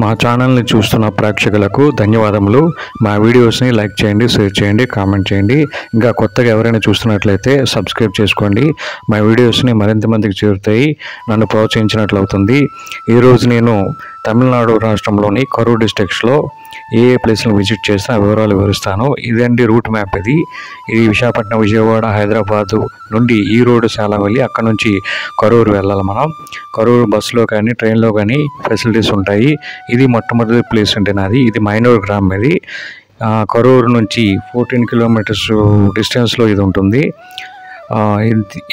మా ఛానల్ని చూస్తున్న ప్రేక్షకులకు ధన్యవాదములు. మా వీడియోస్ని లైక్ చేయండి, షేర్ చేయండి, కామెంట్ చేయండి. ఇంకా కొత్తగా ఎవరైనా చూస్తున్నట్లయితే సబ్స్క్రైబ్ చేసుకోండి. మా వీడియోస్ని మరింత మందికి చేరుతాయి, నన్ను ప్రోత్సహించినట్లు అవుతుంది. ఈరోజు నేను తమిళనాడు రాష్ట్రంలోని కరూర్ డిస్ట్రిక్ట్స్లో ఏ ప్లేస్లను విజిట్ చేస్తే ఆ వివరాలు వివరిస్తాను. ఇదండి రూట్ మ్యాప్. ఇది విశాఖపట్నం, విజయవాడ, హైదరాబాదు నుండి ఈ రోడ్డు చాలా వెళ్ళి అక్కడ నుంచి కరూర్ వెళ్ళాలి. మనం కరూర్ బస్సులో కానీ ట్రైన్లో కానీ ఫెసిలిటీస్ ఉంటాయి. ఇది మొట్టమొదటి ప్లేస్ అంటే నాది. ఇది మైనూర్ గ్రామం. ఇది కరూర్ నుంచి 14 కిలోమీటర్స్ డిస్టెన్స్లో ఇది ఉంటుంది.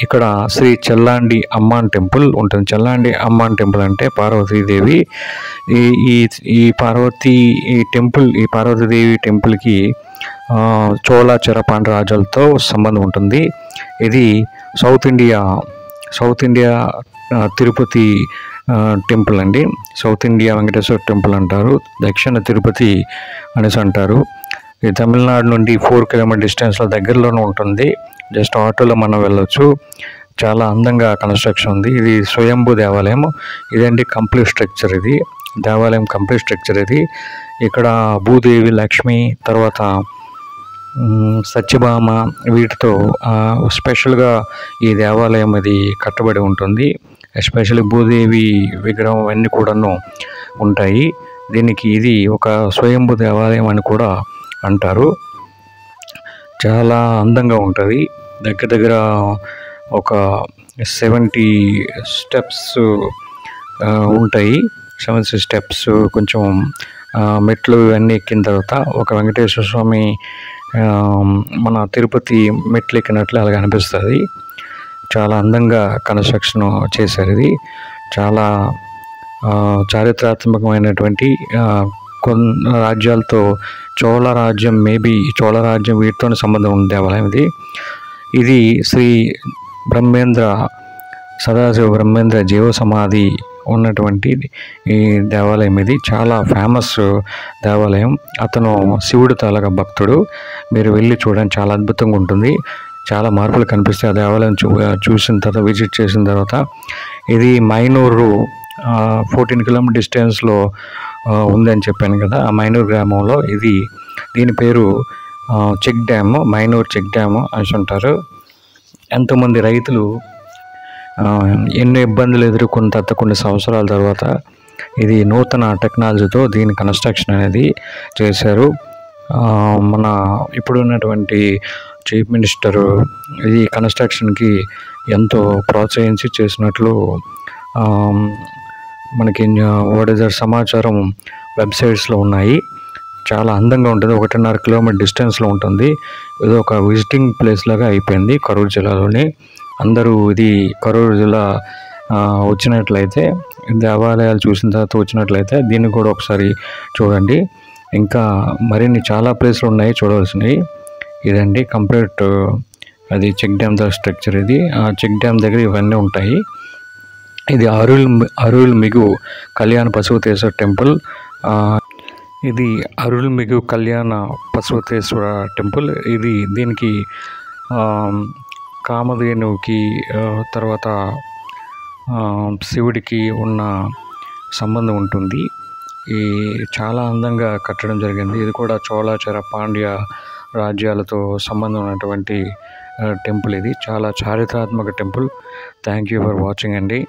ఇక్కడ శ్రీ చెల్లాండి అమ్మాన్ టెంపుల్ ఉంటుంది. చెల్లాండి అమ్మాన్ టెంపుల్ అంటే పార్వతీదేవి. ఈ పార్వతీదేవి టెంపుల్కి చోళ చెరపాండి రాజులతో సంబంధం ఉంటుంది. ఇది సౌత్ ఇండియా తిరుపతి టెంపుల్ అండి. సౌత్ ఇండియా వెంకటేశ్వర టెంపుల్ అంటారు, దక్షిణ తిరుపతి అనేసి అంటారు. ఇది తమిళనాడు నుండి 4 కిలోమీటర్ డిస్టెన్స్లో దగ్గరలోనే ఉంటుంది. జస్ట్ ఆటోలో మనం వెళ్ళొచ్చు. చాలా అందంగా కన్స్ట్రక్షన్ ఉంది. ఇది స్వయంభూ దేవాలయం. ఇదండి కంప్లీట్ స్ట్రక్చర్. ఇది దేవాలయం కంప్లీట్ స్ట్రక్చర్. ఇది ఇక్కడ భూదేవి, లక్ష్మి, తర్వాత సత్యభామ వీటితో స్పెషల్గా ఈ దేవాలయం ఇది కట్టబడి ఉంటుంది. ఎస్పెషల్లీ భూదేవి విగ్రహం అన్నీ కూడాను ఉంటాయి. దీనికి ఇది ఒక స్వయంభూ దేవాలయం అని కూడా అంటారు. చాలా అందంగా ఉంటుంది. దగ్గర ఒక 70 స్టెప్స్ ఉంటాయి. 70 స్టెప్స్ కొంచెం మెట్లు ఇవన్నీ ఎక్కిన తర్వాత ఒక వెంకటేశ్వర స్వామి మన తిరుపతి మెట్లు ఎక్కినట్లు అలాగ అనిపిస్తుంది. చాలా అందంగా కన్స్ట్రక్షన్ చేశారు. ఇది చాలా చారిత్రాత్మకమైనటువంటి కొన్ని రాజ్యాలతో చోళ రాజ్యం వీటితో సంబంధం ఉన్న దేవాలయం ఇది. ఇది శ్రీ సదాశివ బ్రహ్మేంద్ర జీవ సమాధి ఉన్నటువంటి ఈ దేవాలయం. ఇది చాలా ఫేమస్ దేవాలయం. అతను శివుడు తాలూకా భక్తుడు. మీరు వెళ్ళి చూడండి, చాలా అద్భుతంగా ఉంటుంది. చాలా మార్పులు కనిపిస్తాయి ఆ దేవాలయం చూసిన తర్వాత, విజిట్ చేసిన తర్వాత. ఇది మైనూరు 14 కిలోమీటర్ డిస్టెన్స్లో ఉందని చెప్పాను కదా, ఆ మైనూరు గ్రామంలో. దీని పేరు చెక్ డ్యామ్, మైనూరు చెక్ డ్యామ్ అని అంటారు. ఎంతోమంది రైతులు ఎన్నో ఇబ్బందులు ఎదుర్కొన్న తర్వాత కొన్ని సంవత్సరాల తర్వాత ఇది నూతన టెక్నాలజీతో దీని కన్స్ట్రక్షన్ అనేది చేశారు. మన ఇప్పుడున్నటువంటి చీఫ్ మినిస్టరు ఈ కన్స్ట్రక్షన్కి ఎంతో ప్రోత్సహించి చేసినట్లు మనకి సమాచారం వెబ్సైట్స్లో ఉన్నాయి. చాలా అందంగా ఉంటుంది. 1.5 కిలోమీటర్ డిస్టెన్స్లో ఉంటుంది. ఇది ఒక విజిటింగ్ ప్లేస్ లాగా అయిపోయింది కరూర్ జిల్లాలోని. అందరూ ఇది కరూర్ జిల్లా వచ్చినట్లయితే, దేవాలయాలు చూసిన తర్వాత వచ్చినట్లయితే దీన్ని కూడా ఒకసారి చూడండి. ఇంకా మరిన్ని చాలా ప్లేస్లు ఉన్నాయి చూడవలసినవి. ఇదండి కంప్లీట్ అది చెక్ డ్యామ్ ద స్ట్రక్చర్. ఇది ఆ చెక్ డ్యామ్ దగ్గర ఇవన్నీ ఉంటాయి. ఇది అరుల్మిగు కళ్యాణ బసవతేశ్వర టెంపుల్. ఇది అరుల్మిగు కళ్యాణ బసవతేశ్వర టెంపుల్. దీనికి కామధేనువుకి తర్వాత శివుడికి ఉన్న సంబంధం ఉంటుంది. చాలా అందంగా కట్టడం జరిగింది. ఇది కూడా చోళ పాండ్య రాజ్యాలతో సంబంధం ఉన్నటువంటి టెంపుల్. ఇది చాలా చారిత్రాత్మక temple. Thank you for watching అండి.